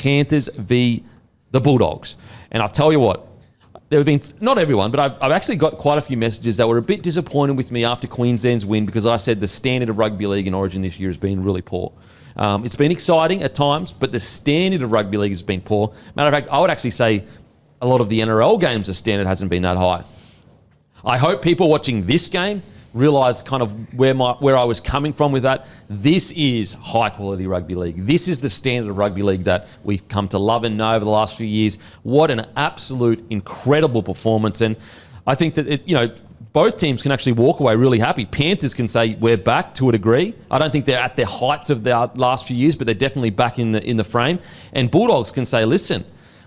Panthers v the Bulldogs. And I'll tell you what, there have been, not everyone, but I've actually got quite a few messages that were a bit disappointed with me after Queensland's win because I said the standard of rugby league in Origin this year has been really poor. It's been exciting at times, but the standard of rugby league has been poor. Matter of fact, I would actually say a lot of the NRL games, the standard hasn't been that high. I hope people watching this game realise kind of where I was coming from with that. This is high-quality rugby league. This is the standard of rugby league that we've come to love and know over the last few years. What an absolute incredible performance. And I think that, both teams can actually walk away really happy. Panthers can say, we're back to a degree. I don't think they're at their heights of their last few years, but they're definitely back in the frame. And Bulldogs can say, listen,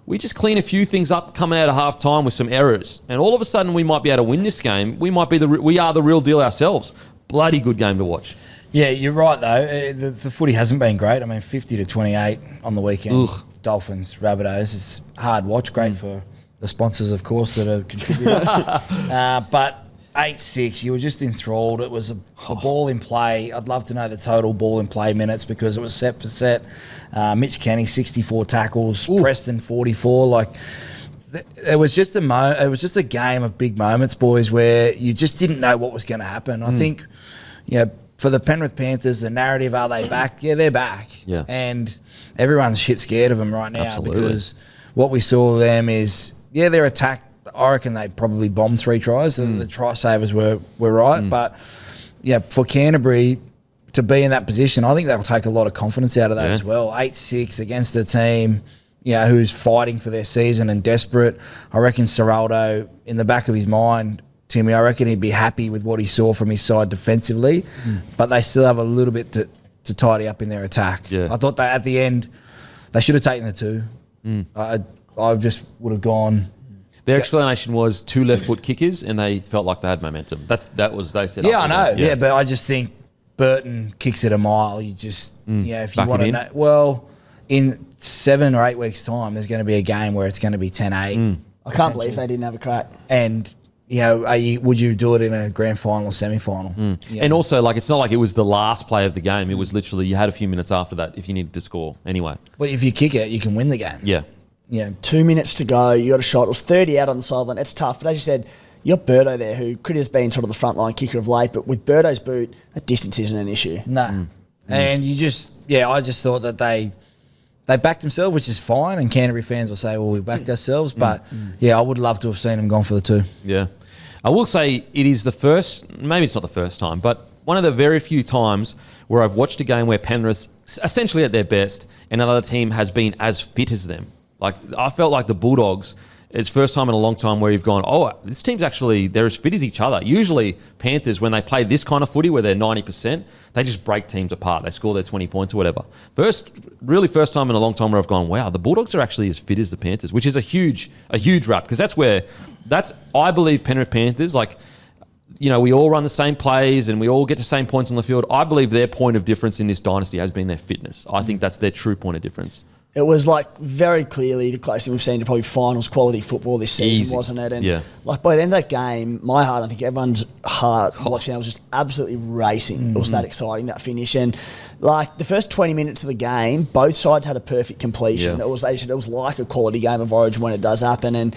we just clean a few things up coming out of half-time with some errors. And all of a sudden, we might be able to win this game. We are the real deal ourselves. Bloody good game to watch. Yeah, you're right, though. The footy hasn't been great. I mean, 50-28 on the weekend. Ugh. Dolphins, Rabbitohs. It's hard watch. Great for the sponsors, of course, that have contributed. But 8-6, you were just enthralled. It was a ball in play. I'd love to know the total ball in play minutes because it was set for set. Mitch Kenny, 64 tackles. Ooh. Preston, 44. It was just a game of big moments, boys, where you just didn't know what was going to happen. I think, for the Penrith Panthers, the narrative, are they back? Yeah, they're back. Yeah. And everyone's shit scared of them right now. Absolutely. Because what we saw of them is, their attack, I reckon they probably bombed 3 tries. The try savers were right. But, for Canterbury to be in that position, I think they'll take a lot of confidence out of that as well. 8-6 against a team, who's fighting for their season and desperate. I reckon Serraldo, in the back of his mind, Timmy, I reckon he'd be happy with what he saw from his side defensively, but they still have a little bit to tidy up in their attack. Yeah. I thought that at the end, they should have taken the 2. I just would have gone. Their explanation was 2 left foot kickers, and they felt like they had momentum. They said. Yeah, I know. Yeah, but I just think Burton kicks it a mile. You just, if you want to know. Well, in 7 or 8 weeks' time, there's going to be a game where it's going to be 10-8. I can't believe they didn't have a crack. And, would you do it in a grand final or semi-final? And also, it's not like it was the last play of the game. It was literally, you had a few minutes after that if you needed to score anyway. Well, if you kick it, you can win the game. Yeah. 2 minutes to go. You got a shot. It was 30 out on the sideline. It's tough. But as you said, you got Birdo there, who could have been sort of the frontline kicker of late. But with Birdo's boot, that distance isn't an issue. No. And you just, I just thought that they backed themselves, which is fine. And Canterbury fans will say, well, we backed ourselves. But, I would love to have seen them gone for the 2. Yeah. I will say it is the first, maybe it's not the first time, but one of the very few times where I've watched a game where Penrith's essentially at their best and another team has been as fit as them. I felt like the Bulldogs, it's first time in a long time where you've gone, this team's actually, they're as fit as each other. Usually Panthers, when they play this kind of footy where they're 90%, they just break teams apart. They score their 20 points or whatever. First time in a long time where I've gone, wow, the Bulldogs are actually as fit as the Panthers, which is a huge wrap because I believe Penrith Panthers, we all run the same plays and we all get the same points on the field. I believe their point of difference in this dynasty has been their fitness. I think that's their true point of difference. It was very clearly the closest we've seen to probably finals quality football this season, wasn't it? And by the end of that game, my heart, I think everyone's heart watching that was just absolutely racing. It was that exciting, that finish. And the first 20 minutes of the game, both sides had a perfect completion. Yeah. It was like a quality game of Origin when it does happen.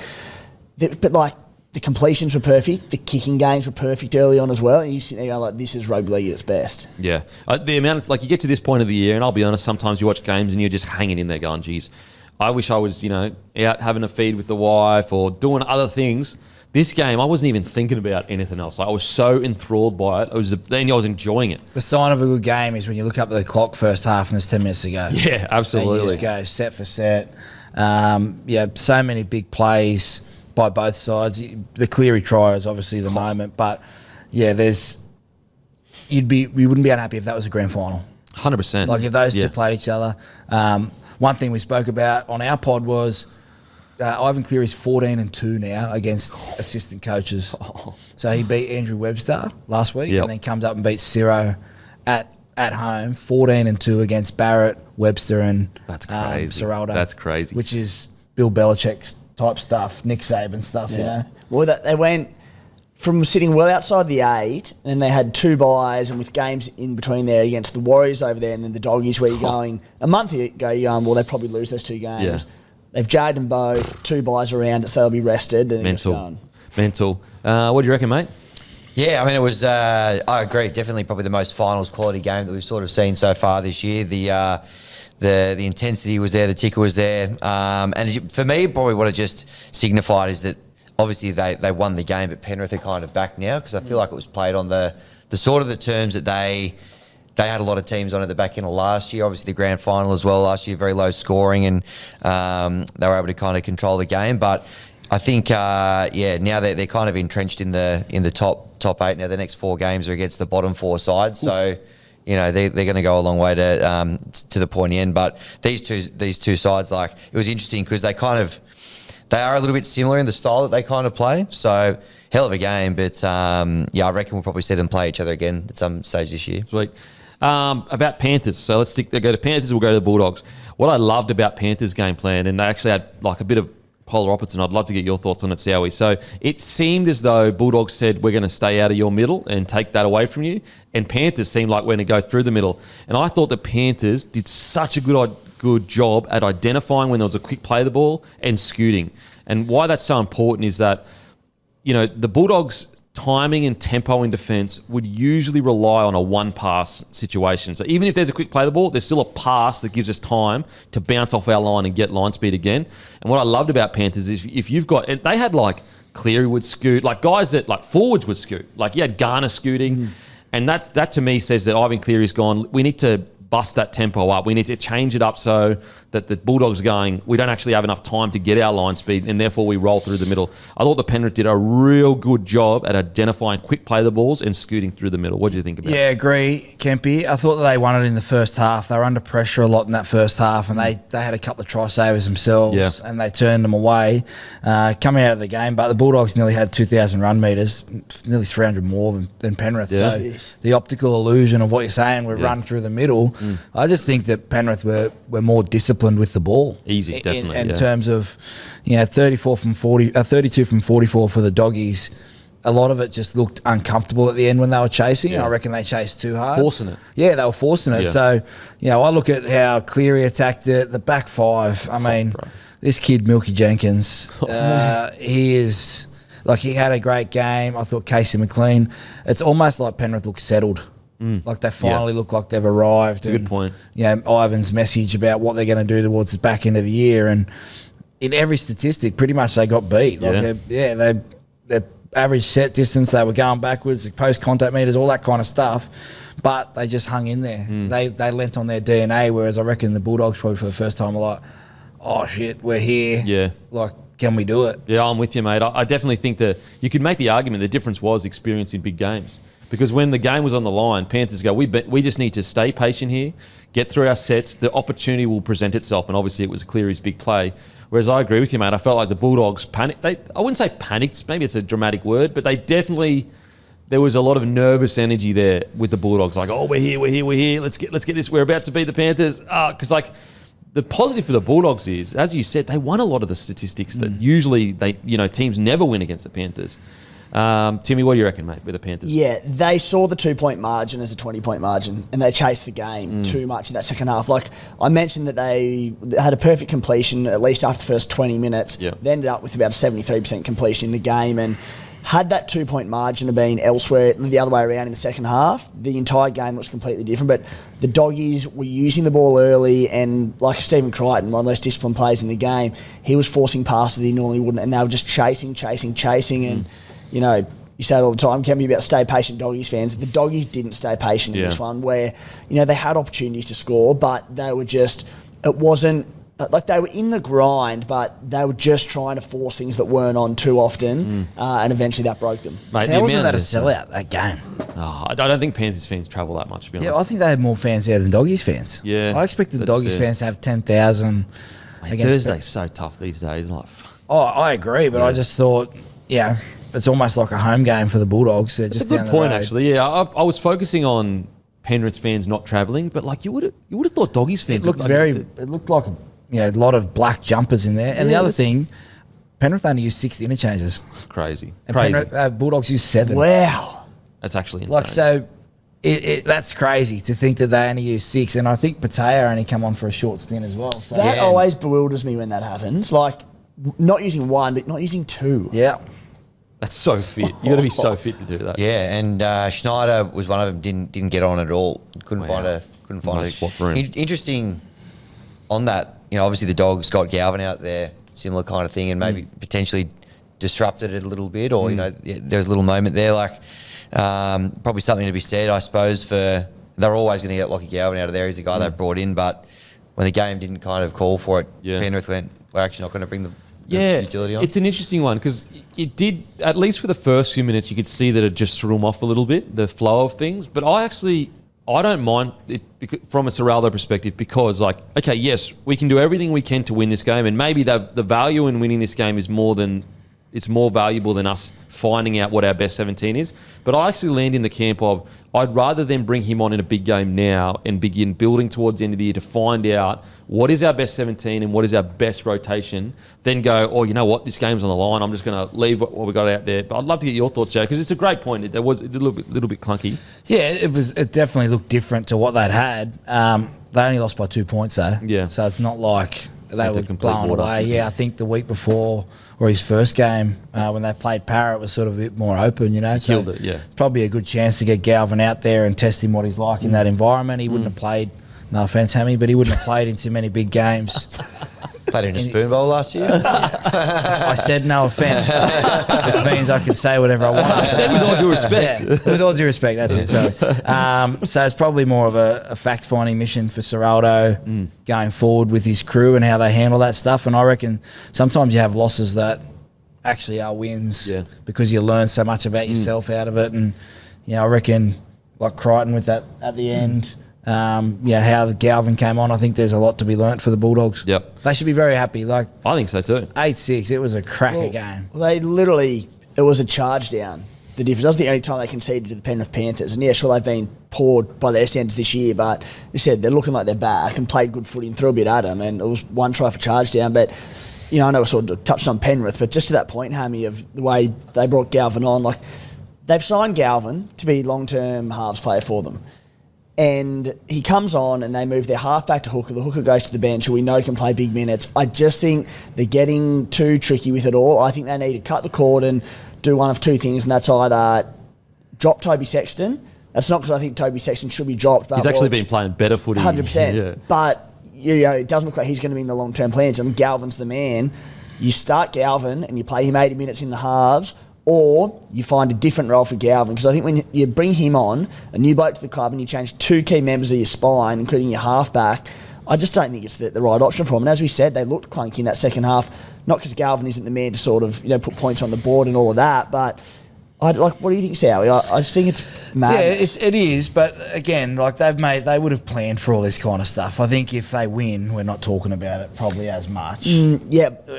The completions were perfect. The kicking games were perfect early on as well. And you sit there going, this is rugby league at its best. Yeah. The amount of, you get to this point of the year, and I'll be honest, sometimes you watch games and you're just hanging in there going, geez, I wish I was, out having a feed with the wife or doing other things. This game, I wasn't even thinking about anything else. I was so enthralled by it. I was enjoying it. The sign of a good game is when you look up at the clock first half and there's 10 minutes to go. Yeah, absolutely. And you just go set for set. So many big plays by both sides. The Cleary try is obviously the moment, but we wouldn't be unhappy if that was a grand final. 100%. If those two played each other. One thing we spoke about on our pod was Ivan Cleary's 14-2 now against assistant coaches. So he beat Andrew Webster last week and then comes up and beats Ciro at home, 14-2 against Barrett, Webster and Serraldo. That's crazy. Which is Bill Belichick's type stuff, Nick Saban stuff, Well, they went from sitting well outside the 8, and they had 2 byes, and with games in between there against the Warriors over there, and then the Doggies, where you're going a month ago, you're going, well, they probably lose those 2 games. Yeah. They've jagged them both, 2 byes around it, so they'll be rested. And Mental. What do you reckon, mate? Yeah, I mean, it was, I agree, definitely probably the most finals quality game that we've sort of seen so far this year. The intensity was there, the ticker was there. And for me, probably what it just signified is that obviously they won the game, but Penrith are kind of back now, because I feel like it was played on the sort of the terms that they had a lot of teams on at the back end of last year. Obviously, the grand final as well last year, very low scoring, and they were able to kind of control the game. But I think, now they're kind of entrenched in the top 8. Now the next 4 games are against the bottom 4 sides, so they're going to go a long way to the pointy end. But these two sides, like, it was interesting because they are a little bit similar in the style that they kind of play. So hell of a game, but I reckon we'll probably see them play each other again at some stage this year. Sweet. About Panthers. So let's go to Panthers, we'll go to the Bulldogs. What I loved about Panthers' game plan, and they actually had like a bit of polar opposites, and I'd love to get your thoughts on it, Sowie. So it seemed as though Bulldogs said, we're going to stay out of your middle and take that away from you. And Panthers seemed like we're going to go through the middle. And I thought the Panthers did such a good job at identifying when there was a quick play of the ball and scooting. And why that's so important is that, the Bulldogs' timing and tempo in defence would usually rely on a one-pass situation. So even if there's a quick play of the ball, there's still a pass that gives us time to bounce off our line and get line speed again. And what I loved about Panthers is if you've got... And they had, like, Cleary would scoot, like guys that, like, forwards would scoot. Like, you had Garner scooting. And that to me says that Ivan Cleary's gone, we need to bust that tempo up. We need to change it up so that the Bulldogs are going, we don't actually have enough time to get our line speed, and therefore we roll through the middle. I thought the Penrith did a real good job at identifying quick play the balls and scooting through the middle. What do you think about it? Yeah, agree, Kempy. I thought that they won it in the first half. They were under pressure a lot in that first half, and they had a couple of try savers themselves, and they turned them away coming out of the game. But the Bulldogs nearly had 2,000 run metres, nearly 300 more than Penrith. Yeah. So the optical illusion of what you're saying, we run through the middle. I just think that Penrith were more disciplined with the ball. Easy, definitely. In terms of, 32 from 44 for the Doggies. A lot of it just looked uncomfortable at the end when they were chasing. Yeah. I reckon they chased too hard. Forcing it. Yeah, they were forcing it. Yeah. So, I look at how Cleary attacked it, the back 5. I mean, this kid, Milky Jenkins, he is... Like, he had a great game. I thought Casey McLean... It's almost like Penrith looked settled. Like they finally look like they've arrived. That's a good point. Ivan's message about what they're going to do towards the back end of the year, and in every statistic, pretty much they got beat. Like their average set distance, they were going backwards, post contact meters, all that kind of stuff. But they just hung in there. They lent on their DNA. Whereas I reckon the Bulldogs probably for the first time were like, "Oh shit, we're here." Yeah. Like, can we do it? Yeah, I'm with you, mate. I definitely think that you could make the argument the difference was experience in big games. Because when the game was on the line, Panthers go, we just need to stay patient here, get through our sets, the opportunity will present itself, and obviously it was Cleary's big play. Whereas I agree with you, mate. I felt like the Bulldogs panicked. I wouldn't say panicked, maybe it's a dramatic word, but there was a lot of nervous energy there with the Bulldogs. Like, we're here, let's get this, we're about to beat the Panthers. Because the positive for the Bulldogs is, as you said, they won a lot of the statistics that usually teams never win against the Panthers. Timmy, what do you reckon, mate, with the Panthers? Yeah, they saw the 2-point margin as a 20-point margin, and they chased the game too much in that second half. Like I mentioned, that they had a perfect completion at least after the first 20 minutes. Yeah. They ended up with about a 73% completion in the game, and had that 2-point margin been elsewhere, the other way around in the second half, the entire game looks completely different. But the Doggies were using the ball early, and like Stephen Crichton, one of those disciplined players in the game, he was forcing passes he normally wouldn't, and they were just chasing, and you say it all the time, can be about stay patient Doggies fans. The Doggies didn't stay patient in this one, where, they had opportunities to score, but they were just, it wasn't, like they were in the grind, but they were just trying to force things that weren't on too often, and eventually that broke them. Mate, How wasn't that a sellout, that game? I don't think Panthers fans travel that much, to be honest. Yeah, I think they had more fans there than Doggies fans. Yeah. I expected the Doggies fans to have 10,000. Thursday's so tough these days. I agree, but I just thought, it's almost like a home game for the Bulldogs. That's just a good point, actually. Yeah, I was focusing on Penrith fans not travelling, but you would have thought Doggies fans. It looked like a lot of black jumpers in there. And the other thing, Penrith only used 6 interchanges. Crazy. And Crazy. Penrith, Bulldogs used 7. Wow. That's actually insane. Like, so that's crazy to think that they only use 6. And I think Patea only come on for a short stint as well. So That always bewilders me when that happens. Like, not using 1, but not using 2. yeah. That's so fit. You got to be so fit to do that. Yeah, and Schneider was one of them. Didn't get on at all. Couldn't find a Nice spot for him. Interesting on that. You know, obviously the Dogs got Galvin out there, similar kind of thing, and maybe potentially disrupted it a little bit, or you know, there was a little moment there. Like probably something to be said, I suppose. For they're always going to get Lachlan Galvin out of there. He's the guy they brought in, but when the game didn't kind of call for it, Penrith went, "We're actually not going to bring the utility on." It's an interesting one because it did, at least for the first few minutes, you could see that it just threw him off a little bit, the flow of things. But I don't mind it from a Serraldo perspective because, like, okay, yes, we can do everything we can to win this game, and maybe the value in winning this game is more valuable than us finding out what our best 17 is. But I actually land in the camp of I'd rather than bring him on in a big game now and begin building towards the end of the year to find out what is our best 17 and what is our best rotation, then go, oh, you know what, this game's on the line. I'm just going to leave what we got out there. But I'd love to get your thoughts, Joe, because it's a great point. It was a little bit clunky. Yeah, it definitely looked different to what they'd had. They only lost by 2 points, though. Yeah. So it's not like they were complete blown water. away. Yeah, I think the week before, or his first game, when they played Para, it was sort of a bit more open, you know. Killed it, yeah. Probably a good chance to get Galvin out there and test him what he's like in that environment. He wouldn't have played, no offence, Hammy, but he wouldn't have played in too many big games. Played in a spoon bowl last year. I said no offence, which means I can say whatever I want. I said with all due respect. Yeah, with all due respect, that's it. So it's probably more of a fact-finding mission for Serraldo going forward with his crew and how they handle that stuff. And I reckon sometimes you have losses that actually are wins because you learn so much about yourself out of it. And, you know, I reckon like Crichton with that at the end, how Galvin came on, I think there's a lot to be learnt for the Bulldogs. Yep. They should be very happy. Like, I think so too. 8-6, it was a cracker game. Well, it was a charge down. The difference. That was the only time they conceded to the Penrith Panthers. And yeah, sure, they've been poured by their standards this year, but you said they're looking like they're back and played good footy and threw a bit at them. And it was one try for charge down. But, you know, I know we sort of touched on Penrith, but just to that point, Hammy, of the way they brought Galvin on, like, they've signed Galvin to be long-term halves player for them. And he comes on and they move their half back to hooker. The hooker goes to the bench who we know can play big minutes. I just think they're getting too tricky with it all. I think they need to cut the cord and do one of two things, and that's either drop Toby Sexton. That's not because I think Toby Sexton should be dropped. But He's actually been playing better footy. 100%. Yeah. But you know, it doesn't look like he's going to be in the long-term plans. And Galvin's the man. You start Galvin and you play him 80 minutes in the halves, or you find a different role for Galvin. Because I think when you bring him on, a new bloke to the club, and you change two key members of your spine, including your halfback, I just don't think it's the right option for him. And as we said, they looked clunky in that second half, not because Galvin isn't the man to sort of, you know, put points on the board and all of that, but what do you think, Sowie? I just think it's mad. Yeah, it is, but again, like they would have planned for all this kind of stuff. I think if they win, we're not talking about it probably as much.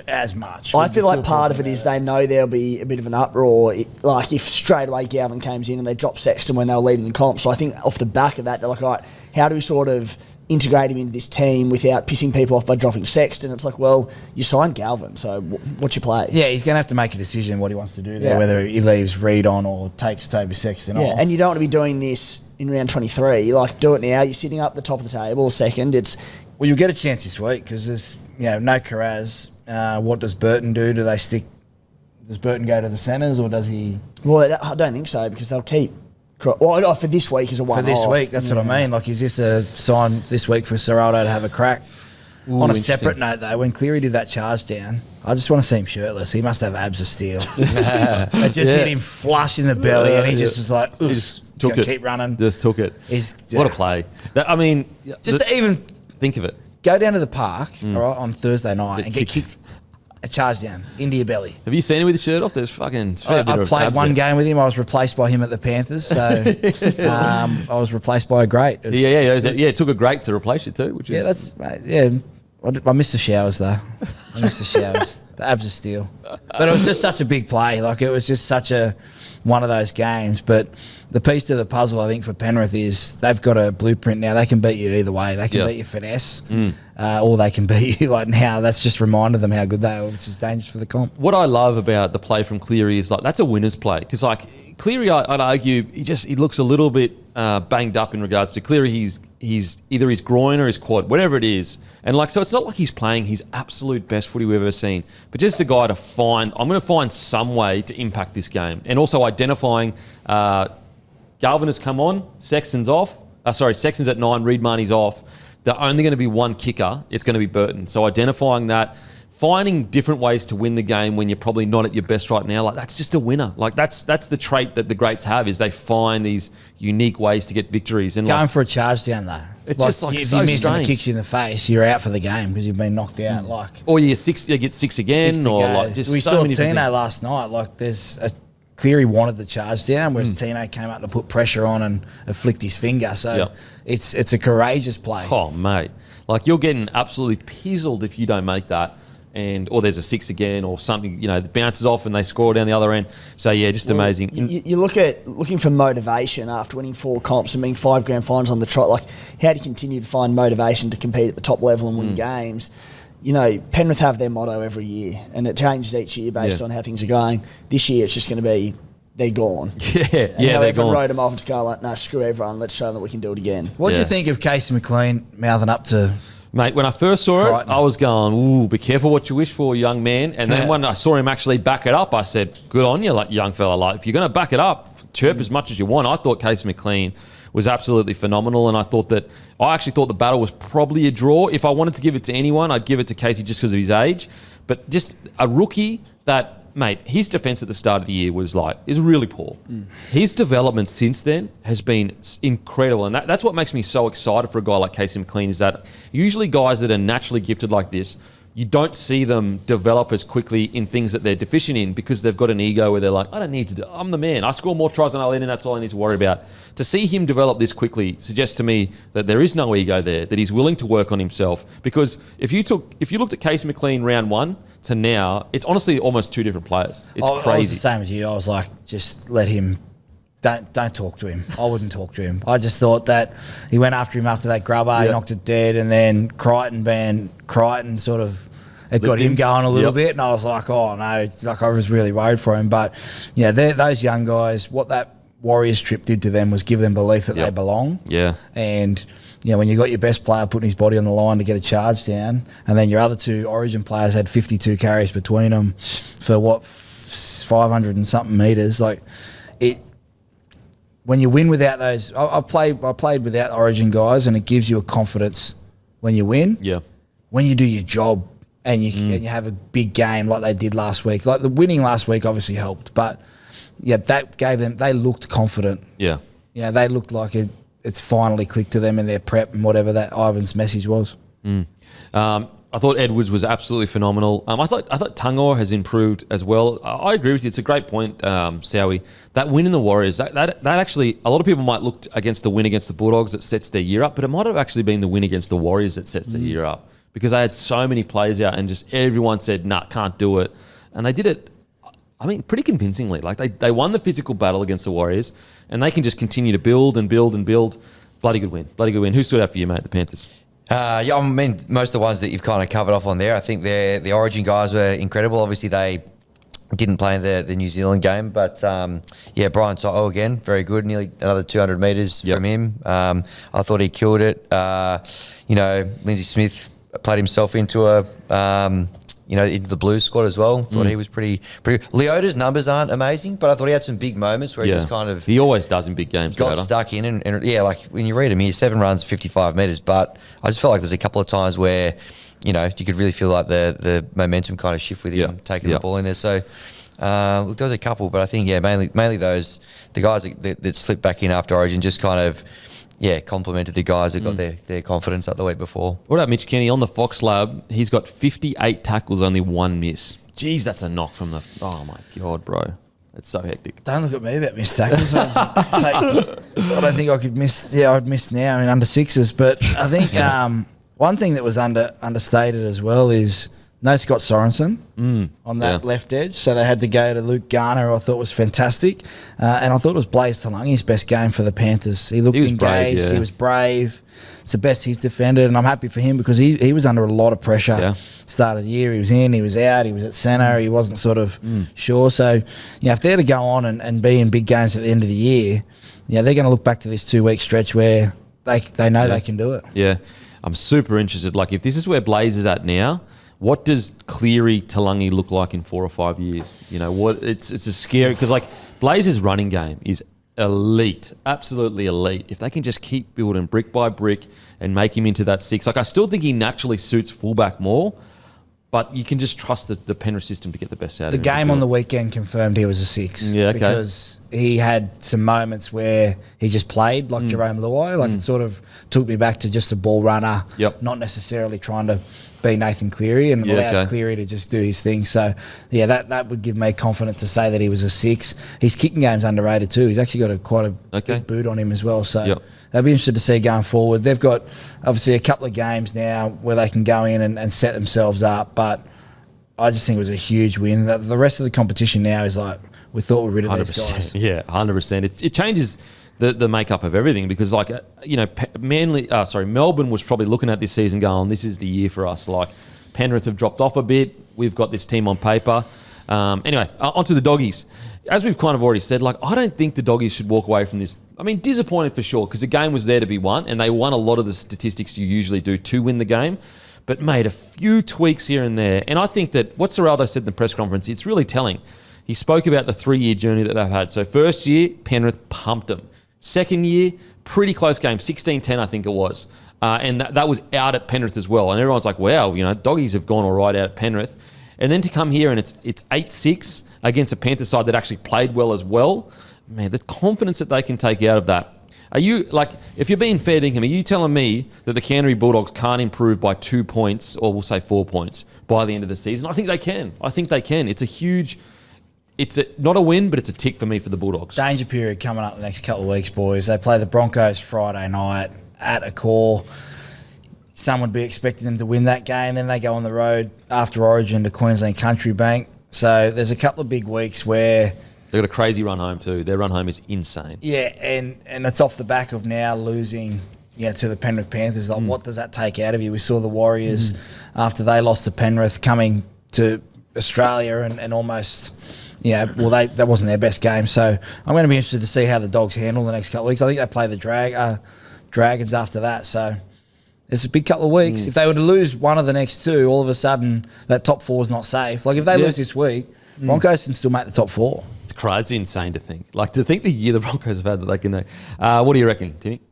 As much. I feel like part of it is they know there'll be a bit of an uproar, like if straight away Galvin comes in and they drop Sexton when they were leading the comp. So I think off the back of that, they're like, all right, how do we sort of integrate him into this team without pissing people off by dropping Sexton? It's like, well, you signed Galvin, so what's your play? Yeah, he's going to have to make a decision what he wants to do there, whether he leaves Reed on or takes Toby Sexton off. And you don't want to be doing this in round 23. Like, do it now. You're sitting up the top of the table, second. Well, you'll get a chance this week because there's no Carraz. What does Burton do? Does Burton go to the centres or does he? Well, I don't think so because they'll keep. Well, for this week is a one-off. For this week, that's what I mean. Like, is this a sign this week for Serraldo to have a crack? On a separate note, though, when Cleary did that charge down, I just want to see him shirtless. He must have abs of steel. It just hit him flush in the belly, and he just was like, "Oof, took it. Keep running." Just took it. What a play! I mean, just to even think of it. Go down to the park, all right, on Thursday night and get kicked a charge down into your belly. Have you seen him with his shirt off? There's fucking. I played one game with him. I was replaced by him at the Panthers, so I was replaced by a great. It took a great to replace you too, which is I missed the showers though. The abs of steel, but it was just such a big play. Like it was just such a one of those games. But the piece to the puzzle, I think, for Penrith is they've got a blueprint now. They can beat you either way. They can beat you finesse, or they can beat you like now. That's just reminded them how good they are, which is dangerous for the comp. What I love about the play from Cleary is like that's a winner's play, because like Cleary, I'd argue he looks a little bit banged up in regards to Cleary. He's either his groin or his quad, whatever it is. And like, so it's not like he's playing his absolute best footy we've ever seen, but just a guy to I'm going to find some way to impact this game. And also identifying Galvin has come on, Sexton's off. Sexton's at 9, Reid Marnie's off. They're only going to be one kicker. It's going to be Burton. So identifying that, finding different ways to win the game when you're probably not at your best right now, like that's just a winner. Like that's the trait that the greats have, is they find these unique ways to get victories. And going for a charge down though. It's like, just like if so you miss strange. and it kicks you in the face, you're out for the game because you've been knocked out. Like, or you get 6 again, 6 to or go. like just we so saw many Tino things. last night. Like Cleary wanted the charge down, whereas Tino came up to put pressure on and flicked his finger. So it's a courageous play. Oh mate, like you're getting absolutely pizzled if you don't make that. Or there's a 6 again, or something, that bounces off and they score down the other end. So yeah, just amazing. You look at looking for motivation after winning 4 comps and being 5 grand finals on the trot. Like, how do you continue to find motivation to compete at the top level and win games? Penrith have their motto every year, and it changes each year based on how things are going. This year, it's just going to be they're gone. They're everyone gone. wrote them off and just go like, no, screw everyone. Let's show them that we can do it again. What do you think of Casey McLean mouthing up to? Mate, when I first saw Crichton? it, I was going, ooh, be careful what you wish for, young man. And then when I saw him actually back it up, I said, good on you, like young fella. Like, if you're going to back it up, chirp as much as you want. I thought Casey McLean was absolutely phenomenal, and I actually thought the battle was probably a draw. If I wanted to give it to anyone, I'd give it to Casey just because of his age. But just a rookie that... Mate, his defence at the start of the year is really poor. His development since then has been incredible, and that's what makes me so excited for a guy like Casey McLean, is that usually guys that are naturally gifted like this, you don't see them develop as quickly in things that they're deficient in because they've got an ego where they're like, I don't need to I'm the man. I score more tries than I let in, that's all I need to worry about. To see him develop this quickly suggests to me that there is no ego there, that he's willing to work on himself. Because if you looked at Casey McLean round 1 to now, it's honestly almost 2 different players. It's crazy. I was the same as you. I was like, just let him. Don't talk to him. I wouldn't talk to him. I just thought that he went after him after that grubber, he knocked it dead, and then Crichton sort of it got him going a little bit, and I was like, oh no, it's like I was really worried for him. But yeah, those young guys, what that Warriors trip did to them was give them belief that they belong. Yeah, and when you got your best player putting his body on the line to get a charge down, and then your other 2 Origin players had 52 carries between them for 500 and something metres, like it. When you win without those, I played without Origin guys, and it gives you a confidence when you win. Yeah. When you do your job and you have a big game like they did last week, like the winning last week obviously helped, but that gave them. They looked confident. Yeah. Yeah, they looked like it's finally clicked to them in their prep and whatever that Ivan's message was. I thought Edwards was absolutely phenomenal. I thought Tungor has improved as well. I agree with you. It's a great point, Sowie. That win in the Warriors, that actually, a lot of people might look against the win against the Bulldogs that sets their year up, but it might have actually been the win against the Warriors that sets their year up, because they had so many players out and just everyone said, nah, can't do it. And they did it, I mean, pretty convincingly. Like they won the physical battle against the Warriors, and they can just continue to build and build and build. Bloody good win. Bloody good win. Who stood out for you, mate, the Panthers? I mean, most of the ones that you've kind of covered off on there, I think the Origin guys were incredible. Obviously, they didn't play in the New Zealand game, but Brian Toto again, very good, nearly another 200 metres from him. I thought he killed it. Lindsay Smith played himself into into the Blues squad as well. Thought he was pretty good. Leota's numbers aren't amazing, but I thought he had some big moments where he just kind of... He always does in big games. Got stuck in and like when you read him, he has 7 runs, 55 metres, but I just felt like there's a couple of times where, you could really feel like the momentum kind of shift with him taking the ball in there. So, there was a couple, but I think, mainly those, the guys that slipped back in after Origin just kind of... complimented the guys that got their confidence up the week before. What about Mitch Kenny on the Fox Lab? He's got 58 tackles, only 1 miss. Jeez, that's a knock from the... Oh, my God, bro. It's so hectic. Don't look at me about missed tackles. I don't think I could miss... Yeah, I'd miss now in under 6s. But I think one thing that was understated as well is No Scott Sorensen on that left edge, so they had to go to Luke Garner, who I thought was fantastic. And I thought it was Blaze Talangi's best game for the Panthers. He looked engaged, brave, he was brave. It's the best he's defended, and I'm happy for him because he was under a lot of pressure. Start of the year, he was in, he was out, he was at centre, he wasn't sort of sure. So, if they're to go on and be in big games at the end of the year, they're going to look back to this 2-week stretch where they know they can do it. Yeah, I'm super interested. Like, if this is where Blaze is at now, what does Cleary Talangi look like in 4 or 5 years? It's a scary, because like Blaze's running game is elite, absolutely elite. If they can just keep building brick by brick and make him into that 6, like I still think he naturally suits fullback more, but you can just trust the Penrith system to get the best out of him. The game on the weekend confirmed he was a 6. Yeah, okay. Because he had some moments where he just played like Jerome Luai. Like it sort of took me back to just a ball runner, not necessarily trying to be Nathan Cleary, and allowed Cleary to just do his thing. So, that would give me confidence to say that he was a 6. His kicking game's underrated too. He's actually got quite a big boot on him as well. So they'll be interested to see going forward. They've got obviously a couple of games now where they can go in and set themselves up, but I just think it was a huge win. The rest of the competition now is like, we thought we were rid of these guys. Yeah, 100%. It changes the makeup of everything, because like Melbourne was probably looking at this season going, this is the year for us. Like, Penrith have dropped off a bit. We've got this team on paper. Anyway, onto the Doggies. As we've kind of already said, like, I don't think the Doggies should walk away from this. I mean, disappointed for sure, because the game was there to be won, and they won a lot of the statistics you usually do to win the game, but made a few tweaks here and there. And I think that what Ciraldo said in the press conference, it's really telling. He spoke about the 3-year journey that they've had. So first year, Penrith pumped them. Second year, pretty close game, 16-10 I think it was. And that was out at Penrith as well. And everyone's like, wow, Doggies have gone all right out at Penrith. And then to come here and it's 8-6 against a Panther side that actually played well as well. Man, the confidence that they can take out of that. Are you, like, if you're being fair to him, are you telling me that the Canterbury Bulldogs can't improve by 2 points, or we'll say 4 points, by the end of the season? I think they can. It's a huge... It's not a win, but it's a tick for me for the Bulldogs. Danger period coming up the next couple of weeks, boys. They play the Broncos Friday night at a core. Some would be expecting them to win that game. Then they go on the road after Origin to Queensland Country Bank. So there's a couple of big weeks where... They've got a crazy run home too. Their run home is insane. Yeah, and it's off the back of now losing to the Penrith Panthers. Like, what does that take out of you? We saw the Warriors, after they lost to Penrith, coming to Australia and almost... that wasn't their best game. So I'm going to be interested to see how the Dogs handle the next couple of weeks. I think they play the Dragons after that. So it's a big couple of weeks. If they were to lose one of the next two, all of a sudden that top 4 is not safe. Like, if they lose this week, Broncos can still make the top 4. It's crazy, insane to think. Like, to think the year the Broncos have had that they can do. What do you reckon, Timmy?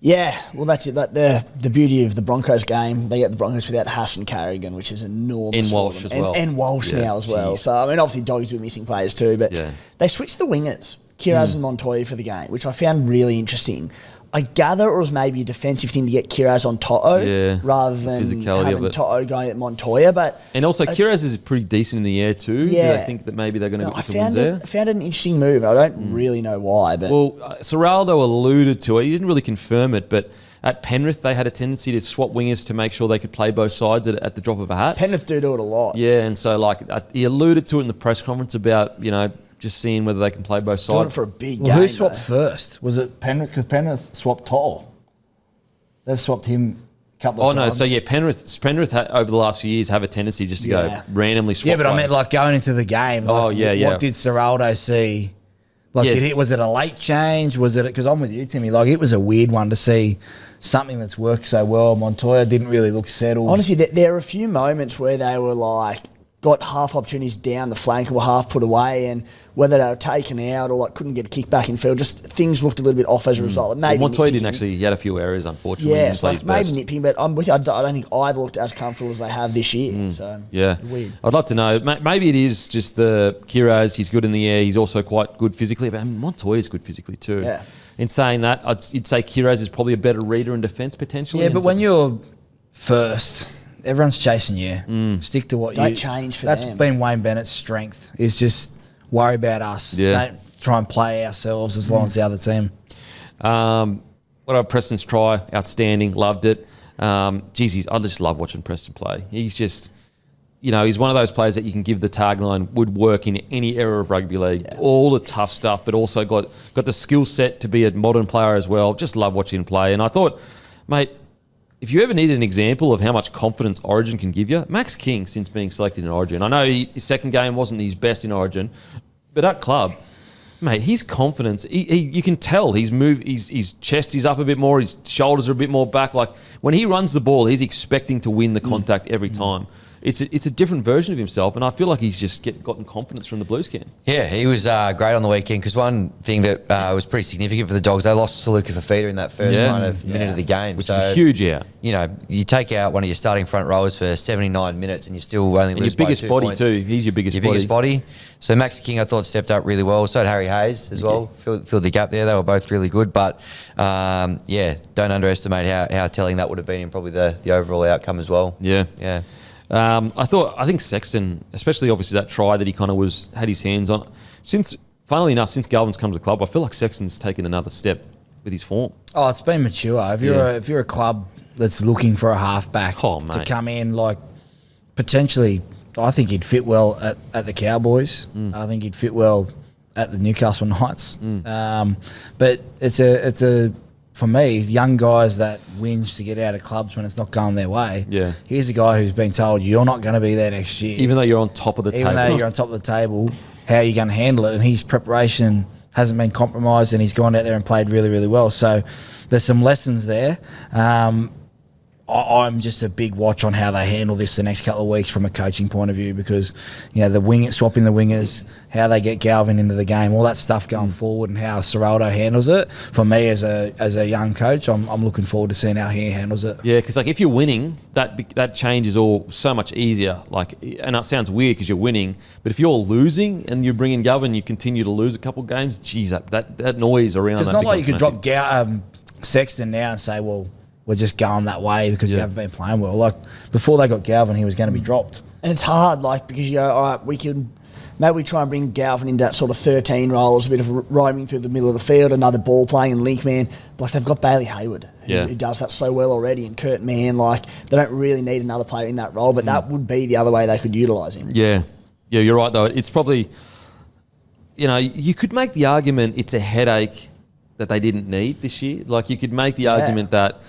Yeah, well, that's it. The beauty of the Broncos game, they get the Broncos without Haas and Carrigan, which is enormous. And Walsh as well. And Walsh now as well. Geez. So, I mean, obviously, Doggies were missing players too, but they switched the wingers, Kiraz and Montoya, for the game, which I found really interesting. I gather it was maybe a defensive thing to get Kiraz on Toto rather than having Toto going at Montoya. And also, Kiraz is pretty decent in the air too. Yeah. Do I think that maybe they're going to get some wins there? I found it an interesting move. I don't really know why. But Ciraldo alluded to it. He didn't really confirm it, but at Penrith, they had a tendency to swap wingers to make sure they could play both sides at the drop of a hat. Penrith do it a lot. Yeah, and so he alluded to it in the press conference about, just seeing whether they can play both sides. Doing it for a big game. Who swapped first? Was it Penrith? Because Penrith swapped Toll. They've swapped him a couple of times. So Penrith over the last few years have a tendency just to go randomly swap. Yeah, but players. I meant like going into the game. Like, what did Ciraldo see? Like, was it a late change? Was it, because I'm with you, Timmy, like, it was a weird one to see something that's worked so well. Montoya didn't really look settled. Honestly, there are a few moments where they were like, got half opportunities down the flank or half put away, and whether they were taken out or like couldn't get a kick back in field, just things looked a little bit off as a result. Maybe Montoya didn't actually, he had a few errors, unfortunately. Yeah, so maybe nitpicking, but I'm with you. I don't think either looked as comfortable as they have this year. So weird. I'd like to know, maybe it is just the Kiraz, he's good in the air, he's also quite good physically, but Montoya's good physically too. Yeah. In saying that, you'd say Kiraz is probably a better reader in defence potentially. Yeah, but when you're first, everyone's chasing you. Stick to what Don't change for That's them. been Wayne Bennett's strength, is just worry about us. Yeah. Don't try and play ourselves as long as the other team. What about Preston's try? Outstanding. Loved it. I just love watching Preston play. He's just he's one of those players that you can give the tagline would work in any era of rugby league. Yeah. All the tough stuff, but also got the skill set to be a modern player as well. Just love watching him play. And I thought, mate, if you ever needed an example of how much confidence Origin can give you, Max King, since being selected in Origin, I know his second game wasn't his best in Origin, but at club, mate, his confidence, you can tell his chest is up a bit more, his shoulders are a bit more back. Like when he runs the ball, he's expecting to win the contact every time. It's a different version of himself, and I feel like he's just gotten confidence from the Blues camp. Yeah, he was great on the weekend because one thing that was pretty significant for the Dogs, they lost Saluka Fafita in that first minute of the game. Which is a huge You take out one of your starting front rowers for 79 minutes and you still only lose your biggest by 2 body points. too. He's your biggest body. So Max King, I thought, stepped up really well. So did Harry Hayes as well. Filled the gap there. They were both really good. But, don't underestimate how telling that would have been in probably the overall outcome as well. Yeah. Yeah. I think Sexton, especially obviously that try that he kind of had his hands on, funnily enough, since Galvin's come to the club, I feel like Sexton's taken another step with his form. Oh, it's been mature. If you're a club that's looking for a halfback to come in, like potentially, I think he'd fit well at the Cowboys. I think he'd fit well at the Newcastle Knights. But it's a for me, young guys that whinge to get out of clubs when it's not going their way. Yeah. Here's a guy who's been told you're not going to be there next year. Even though you're on top of the table. Even though you're on top of the table, how are you going to handle it? And his preparation hasn't been compromised, and he's gone out there and played really, really well. So there's some lessons there. I'm just a big watch on how they handle this the next couple of weeks from a coaching point of view, because swapping the wingers, how they get Galvin into the game, all that stuff going forward, and how Serraldo handles it. For me as a young coach, I'm looking forward to seeing how he handles it. Yeah, because if you're winning, that change is all so much easier. And that sounds weird because you're winning, but if you're losing and you bring in Galvin, you continue to lose a couple of games. Geez, that noise around. It's not like you could drop Sexton now and say, well, we're just going that way because you haven't been playing well. Like before they got Galvin, he was going to be dropped. And it's hard, because you go, all right, maybe we try and bring Galvin into that sort of 13 role, as a bit of roaming through the middle of the field, another ball playing and link man. But they've got Bailey Hayward, who does that so well already, and Kurt Mann. They don't really need another player in that role, but that would be the other way they could utilise him. Yeah, you're right though. It's probably, you could make the argument it's a headache that they didn't need this year. Like you could make the argument that,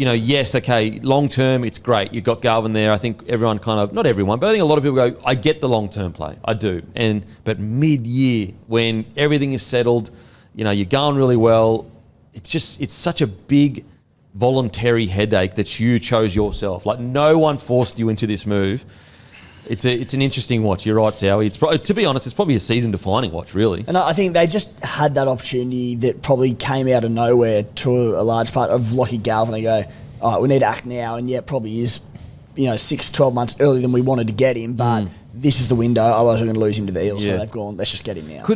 yes, okay, long term, it's great. You've got Galvin there. I think everyone not everyone, but I think a lot of people go, I get the long term play. I do. But mid year, when everything is settled, you're going really well, it's such a big voluntary headache that you chose yourself. Like no one forced you into this move. It's an interesting watch. You're right, Sowie. To be honest, it's probably a season-defining watch, really. And I think they just had that opportunity that probably came out of nowhere to a large part of Lachie Galvin. They go, all right, we need to act now, and it probably is, 6-12 months earlier than we wanted to get him, but this is the window. Otherwise, we're going to lose him to the Eels. So they've gone, let's just get him now.